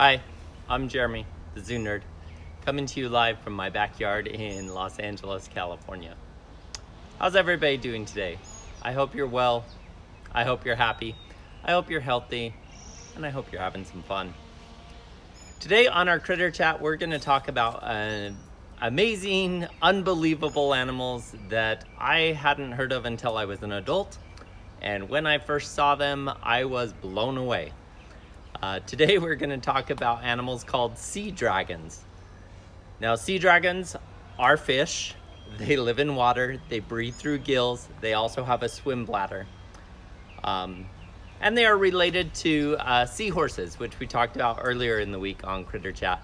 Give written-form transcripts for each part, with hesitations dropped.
Hi, I'm Jeremy, the Zoo Nerd, coming to you live from my backyard in Los Angeles, California. How's everybody doing today? I hope you're well, I hope you're happy, I hope you're healthy, and I hope you're having some fun. Today on our Critter Chat, we're going to talk about amazing, unbelievable animals that I hadn't heard of until I was an adult, and when I first saw them, I was blown away. Today we're going to talk about animals called sea dragons. Now, sea dragons are fish. They live in water. They breathe through gills. They also have a swim bladder. And they are related to seahorses, which we talked about earlier in the week on Critter Chat.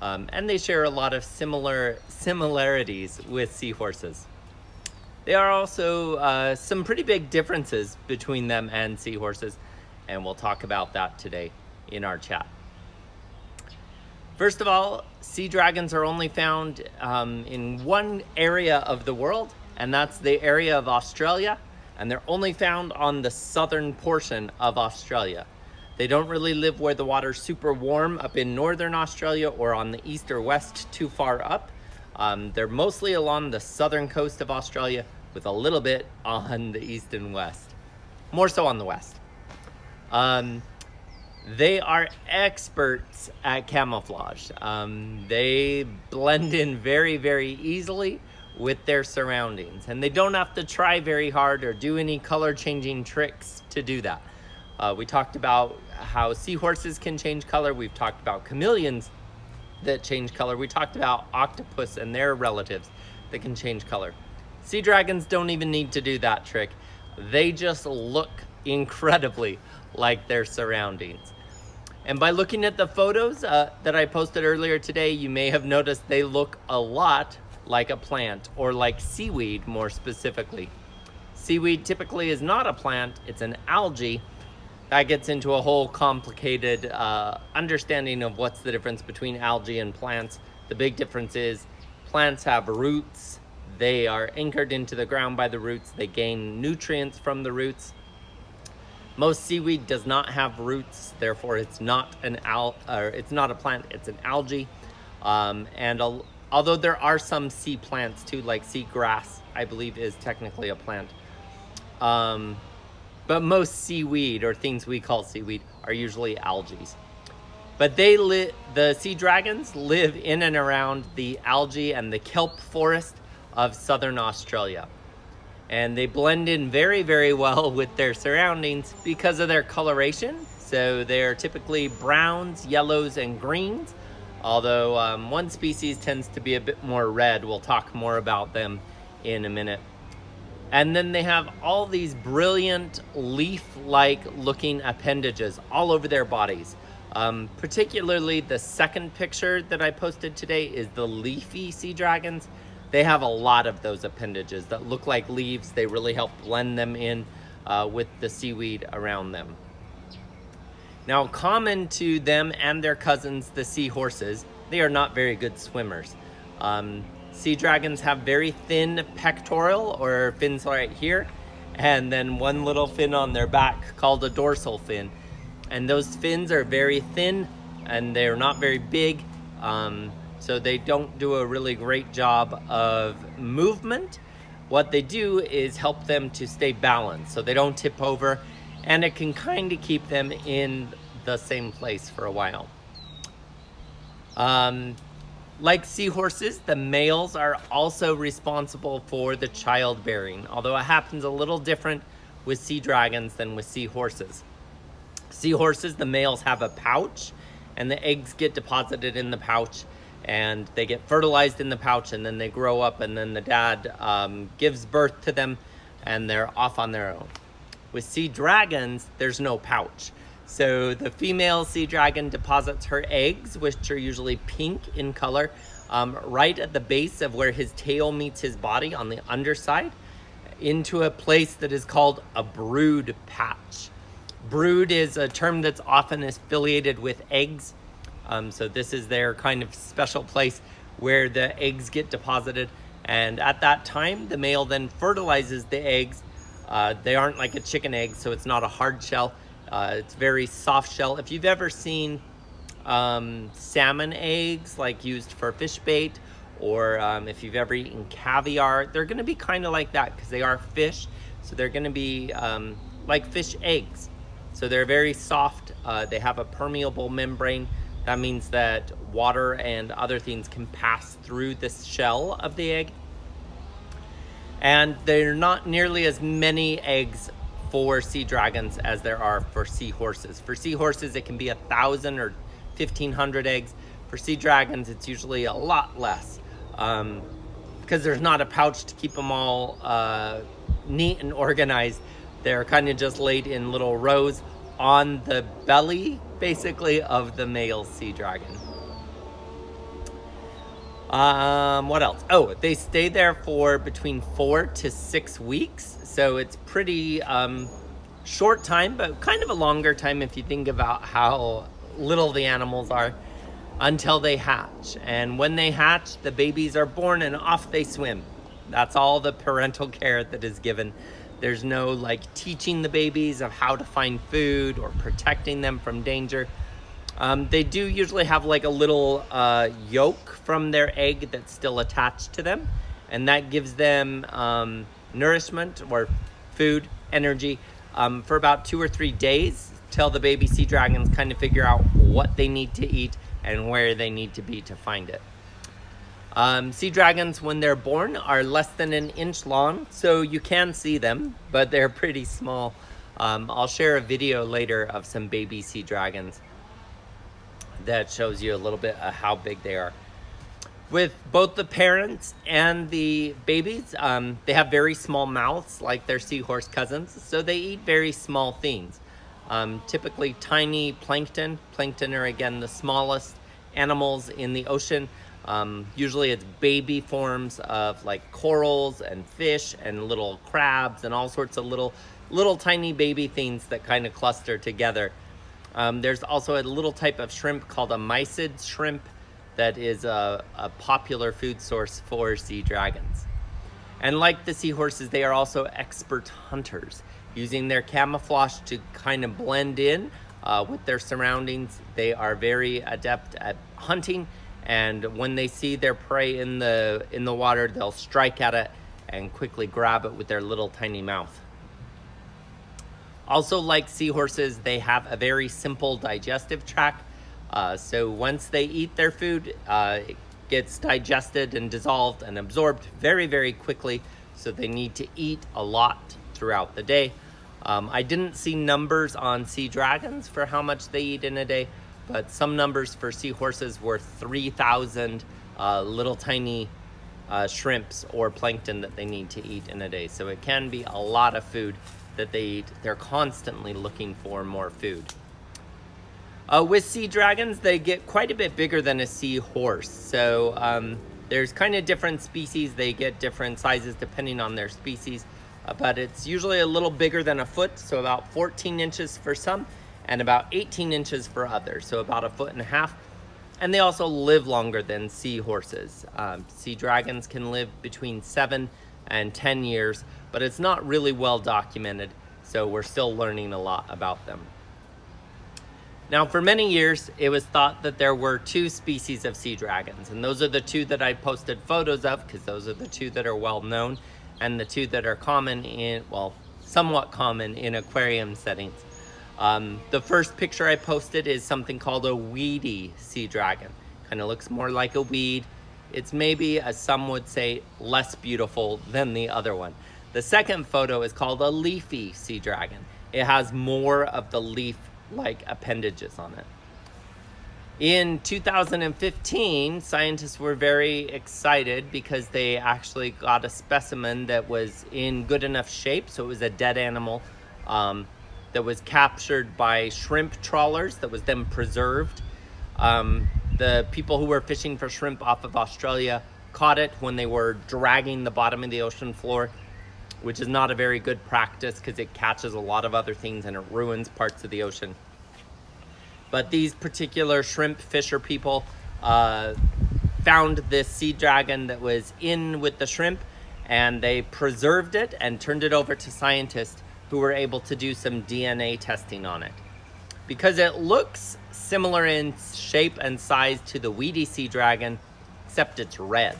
And they share a lot of similarities with seahorses. There are also some pretty big differences between them and seahorses, and we'll talk about that today in our chat. First of all, sea dragons are only found in one area of the world, and that's the area of Australia, and they're only found on the southern portion of Australia. They don't really live where the water's super warm up in northern Australia or on the east or west too far up. They're mostly along the southern coast of Australia with a little bit on the east and west, more so on the west. They are experts at camouflage. They blend in very, very easily with their surroundings, and they don't have to try very hard or do any color changing tricks to do that. We talked about how seahorses can change color. We've talked about chameleons that change color. We talked about octopus and their relatives that can change color. Sea dragons don't even need to do that trick. They just look incredibly like their surroundings. And by looking at the photos that I posted earlier today, you may have noticed they look a lot like a plant, or like seaweed more specifically. Seaweed typically is not a plant, it's an algae. That gets into a whole complicated understanding of what's the difference between algae and plants. The big difference is plants have roots. They are anchored into the ground by the roots. They gain nutrients from the roots. Most seaweed does not have roots, therefore it's not it's not a plant, it's an algae. Although there are some sea plants too, like sea grass, I believe is technically a plant. But most seaweed, or things we call seaweed, are usually algae. But the sea dragons live in and around the algae and the kelp forest of southern Australia. And they blend in very, very well with their surroundings because of their coloration. So they're typically browns, yellows, and greens, although one species tends to be a bit more red. We'll talk more about them in a minute. And then they have all these brilliant leaf-like looking appendages all over their bodies. Particularly the second picture that I posted today is the leafy sea dragons. They have a lot of those appendages that look like leaves. They really help blend them in with the seaweed around them. Now, common to them and their cousins, the seahorses, they are not very good swimmers. Sea dragons have very thin pectoral, or fins right here, and then one little fin on their back called a dorsal fin. And those fins are very thin and they're not very big. So they don't do a really great job of movement. What they do is help them to stay balanced so they don't tip over, and it can kind of keep them in the same place for a while. Like seahorses, the males are also responsible for the childbearing, although it happens a little different with sea dragons than with seahorses. Seahorses, the males have a pouch, and the eggs get deposited in the pouch, and they get fertilized in the pouch, and then they grow up, and then the dad gives birth to them, and they're off on their own. With sea dragons, there's no pouch. So the female sea dragon deposits her eggs, which are usually pink in color, right at the base of where his tail meets his body on the underside, into a place that is called a brood patch. Brood is a term that's often affiliated with eggs. So this is their kind of special place where the eggs get deposited. And at that time, the male then fertilizes the eggs. They aren't like a chicken egg, so it's not a hard shell. It's very soft shell. If you've ever seen salmon eggs, like used for fish bait, or if you've ever eaten caviar, they're going to be kind of like that because they are fish. So they're going to be like fish eggs. So they're very soft. They have a permeable membrane. That means that water and other things can pass through this shell of the egg. And there are not nearly as many eggs for sea dragons as there are for seahorses. For seahorses, it can be 1,000 or 1,500 eggs. For sea dragons, it's usually a lot less because there's not a pouch to keep them all neat and organized. They're kind of just laid in little rows on the belly, basically, of the male sea dragon. What else? Oh, they stay there for between 4 to 6 weeks. So it's pretty short time, but kind of a longer time if you think about how little the animals are until they hatch. And when they hatch, the babies are born and off they swim. That's all the parental care that is given. There's no like teaching the babies of how to find food or protecting them from danger. They do usually have like a little yolk from their egg that's still attached to them, and that gives them nourishment or food, energy for about 2 or 3 days till the baby sea dragons kind of figure out what they need to eat and where they need to be to find it. Sea dragons, when they're born, are less than 1 inch long, so you can see them, but they're pretty small. I'll share a video later of some baby sea dragons that shows you a little bit of how big they are. With both the parents and the babies, they have very small mouths like their seahorse cousins, so they eat very small things. Typically tiny plankton. Plankton are, again, the smallest animals in the ocean. Usually it's baby forms of like corals and fish and little crabs and all sorts of little tiny baby things that kind of cluster together. There's also a little type of shrimp called a mysid shrimp that is a popular food source for sea dragons. And like the seahorses, they are also expert hunters, using their camouflage to kind of blend in with their surroundings. They are very adept at hunting, and when they see their prey in the water, they'll strike at it and quickly grab it with their little tiny mouth. Also, like seahorses, they have a very simple digestive tract. So once they eat their food, it gets digested and dissolved and absorbed very, very quickly. So they need to eat a lot throughout the day. I didn't see numbers on sea dragons for how much they eat in a day, but some numbers for seahorses were 3,000 little tiny shrimps or plankton that they need to eat in a day. So it can be a lot of food that they eat. They're constantly looking for more food. With sea dragons, they get quite a bit bigger than a seahorse. So there's kind of different species. They get different sizes depending on their species. But it's usually a little bigger than a foot, so about 14 inches for some, and about 18 inches for others, so about 1.5 feet. And they also live longer than seahorses. Sea dragons can live between 7 and 10 years, but it's not really well documented, so we're still learning a lot about them. Now, for many years, it was thought that there were 2 species of sea dragons, and those are the 2 that I posted photos of, because those are the 2 that are well known, and the 2 that are common in, well, somewhat common in aquarium settings. The first picture I posted is something called a weedy sea dragon. Kind of looks more like a weed. It's maybe, as some would say, less beautiful than the other one. The second photo is called a leafy sea dragon. It has more of the leaf-like appendages on it. In 2015, scientists were very excited because they actually got a specimen that was in good enough shape. So it was a dead animal that was captured by shrimp trawlers that was then preserved. The people who were fishing for shrimp off of Australia caught it when they were dragging the bottom of the ocean floor, which is not a very good practice because it catches a lot of other things and it ruins parts of the ocean. But these particular shrimp fisher people found this sea dragon that was in with the shrimp, and they preserved it and turned it over to scientists who were able to do some DNA testing on it. because it looks similar in shape and size to the weedy sea dragon, except it's red.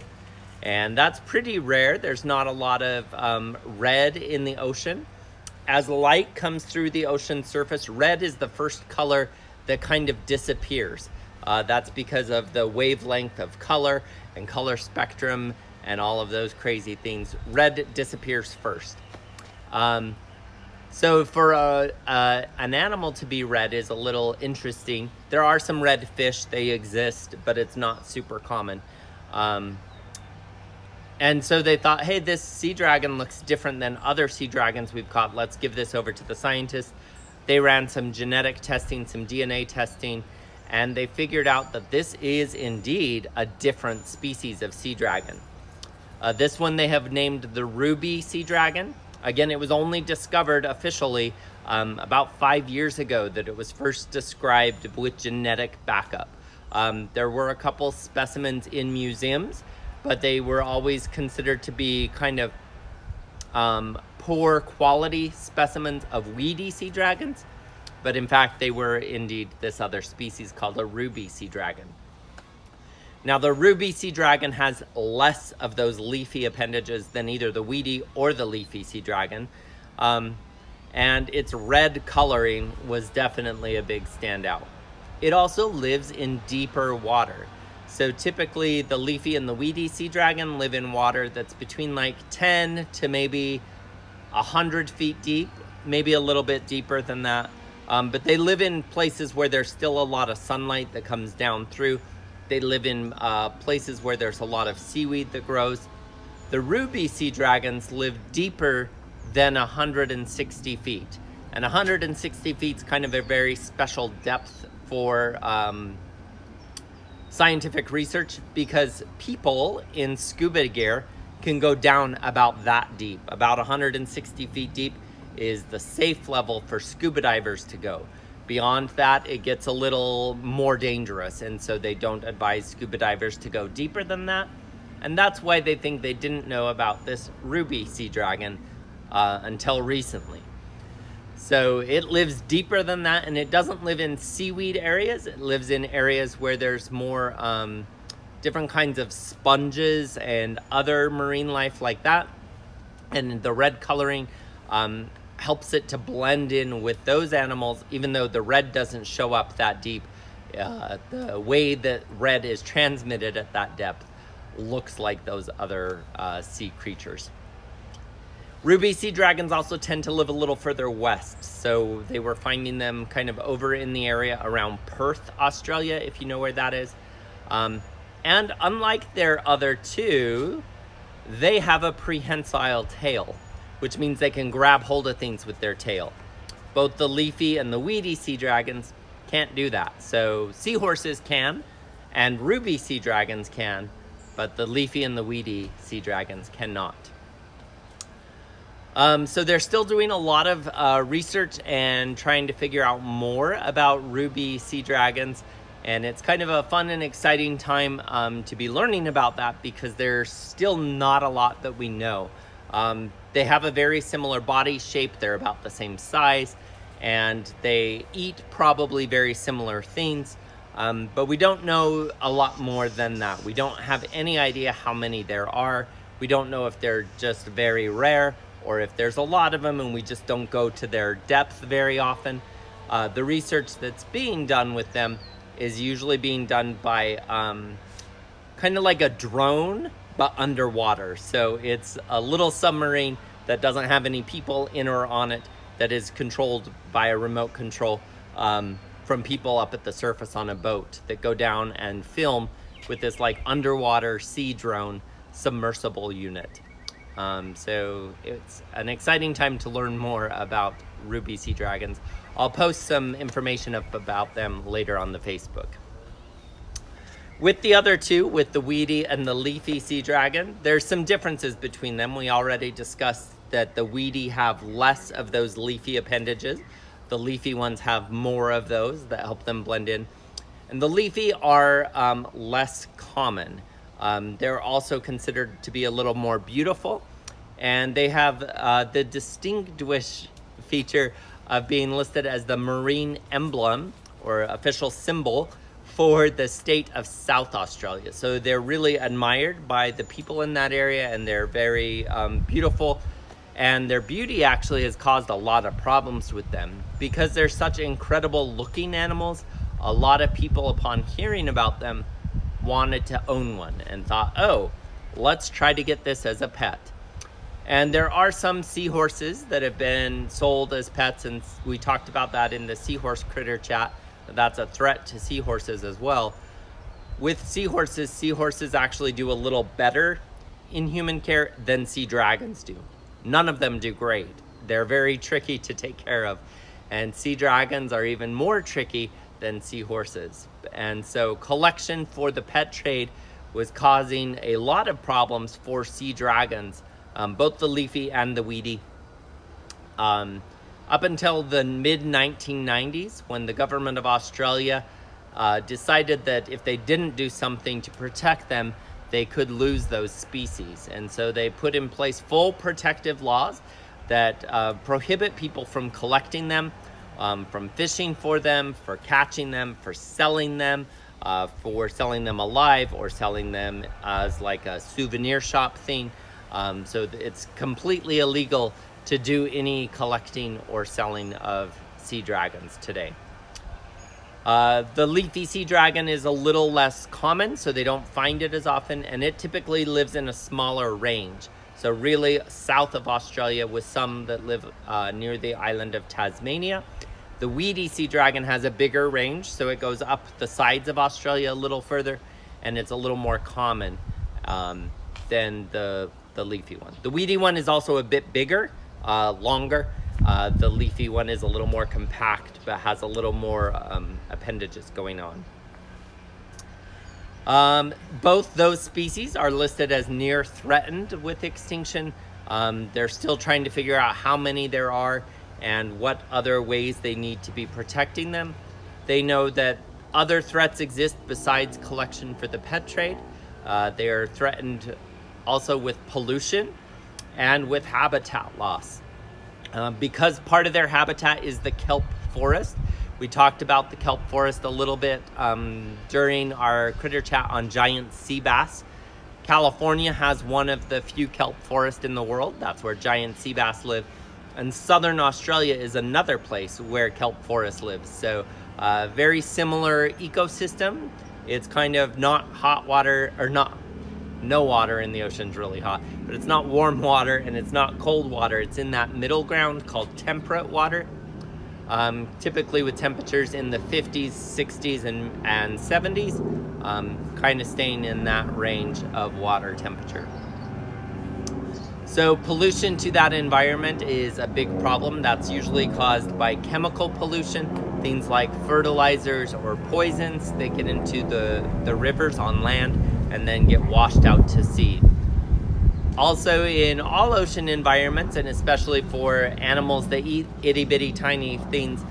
And that's pretty rare. There's not a lot of red in the ocean. As light comes through the ocean surface, red is the first color that kind of disappears. That's because of the wavelength of color and color spectrum and all of those crazy things. Red disappears first. So for an animal to be red is a little interesting. There are some red fish, they exist, but it's not super common. And so they thought, hey, this sea dragon looks different than other sea dragons we've caught. Let's give this over to the scientists. They ran some genetic testing, some DNA testing, and they figured out that this is indeed a different species of sea dragon. This one they have named the ruby sea dragon. Again, it was only discovered officially about 5 years ago that it was first described with genetic backup. There were a couple specimens in museums, but they were always considered to be kind of poor quality specimens of weedy sea dragons. But in fact, they were indeed this other species called a ruby sea dragon. Now, the ruby sea dragon has less of those leafy appendages than either the weedy or the leafy sea dragon. And its red coloring was definitely a big standout. It also lives in deeper water. So typically the leafy and the weedy sea dragon live in water that's between like 10 to maybe 100 feet deep, maybe a little bit deeper than that. But they live in places where there's still a lot of sunlight that comes down through. They live in places where there's a lot of seaweed that grows. The ruby sea dragons live deeper than 160 feet. And 160 feet is kind of a very special depth for scientific research, because people in scuba gear can go down about that deep. About 160 feet deep is the safe level for scuba divers to go. Beyond that, it gets a little more dangerous, and so they don't advise scuba divers to go deeper than that. And that's why they think they didn't know about this ruby sea dragon until recently. So it lives deeper than that, and it doesn't live in seaweed areas. It lives in areas where there's more different kinds of sponges and other marine life like that. And the red coloring helps it to blend in with those animals, even though the red doesn't show up that deep. The way that red is transmitted at that depth looks like those other sea creatures. Ruby sea dragons also tend to live a little further west, so they were finding them kind of over in the area around Perth, Australia, if you know where that is. And unlike their other two, they have a prehensile tail, which means they can grab hold of things with their tail. Both the leafy and the weedy sea dragons can't do that. So seahorses can, and ruby sea dragons can, but the leafy and the weedy sea dragons cannot. So they're still doing a lot of research and trying to figure out more about ruby sea dragons. And it's kind of a fun and exciting time to be learning about that, because there's still not a lot that we know. They have a very similar body shape. They're about the same size, and they eat probably very similar things. But we don't know a lot more than that. We don't have any idea how many there are. We don't know if they're just very rare, or if there's a lot of them and we just don't go to their depth very often. The research that's being done with them is usually being done by kind of like a drone, but underwater. So it's a little submarine that doesn't have any people in or on it, that is controlled by a remote control from people up at the surface on a boat, that go down and film with this like underwater sea drone submersible unit. So it's an exciting time to learn more about ruby sea dragons. I'll post some information up about them later on the Facebook. With the other two, with the weedy and the leafy sea dragon, there's some differences between them. We already discussed that the weedy have less of those leafy appendages. The leafy ones have more of those that help them blend in. And the leafy are less common. They're also considered to be a little more beautiful, and they have the distinguished feature of being listed as the marine emblem or official symbol for the state of South Australia. So they're really admired by the people in that area, and they're very beautiful. And their beauty actually has caused a lot of problems with them. Because they're such incredible looking animals, a lot of people, upon hearing about them, wanted to own one and thought, oh, let's try to get this as a pet. And there are some seahorses that have been sold as pets, and we talked about that in the seahorse critter chat. That's a threat to seahorses as well. With seahorses, seahorses actually do a little better in human care than sea dragons do. None of them do great. They're very tricky to take care of. And sea dragons are even more tricky than seahorses. And so collection for the pet trade was causing a lot of problems for sea dragons, both the leafy and the weedy. Up until the mid-1990s, when the government of Australia decided that if they didn't do something to protect them, they could lose those species. And so they put in place full protective laws that prohibit people from collecting them, from fishing for them, for catching them, for selling them alive, or selling them as like a souvenir shop thing. So it's completely illegal to do any collecting or selling of sea dragons today. The leafy sea dragon is a little less common, so they don't find it as often, and it typically lives in a smaller range. So really south of Australia, with some that live near the island of Tasmania. The weedy sea dragon has a bigger range, so it goes up the sides of Australia a little further, and it's a little more common than the leafy one. The weedy one is also a bit bigger, longer. The leafy one is a little more compact, but has a little more appendages going on. Both those species are listed as near threatened with extinction. They're still trying to figure out how many there are and what other ways they need to be protecting them. They know that other threats exist besides collection for the pet trade. They are threatened also with pollution and with habitat loss. Because part of their habitat is the kelp forest. We talked about the kelp forest a little bit during our critter chat on giant sea bass. California has one of the few kelp forests in the world. That's where giant sea bass live. And southern Australia is another place where kelp forest lives. So very similar ecosystem. It's kind of not hot water, or no water in the ocean's really hot, but it's not warm water and it's not cold water. It's in that middle ground called temperate water, typically with temperatures in the 50s, 60s, and 70s, kind of staying in that range of water temperature. So pollution to that environment is a big problem. That's usually caused by chemical pollution, things like fertilizers or poisons that get into the rivers on land and then get washed out to sea. Also, in all ocean environments, and especially for animals that eat itty bitty tiny things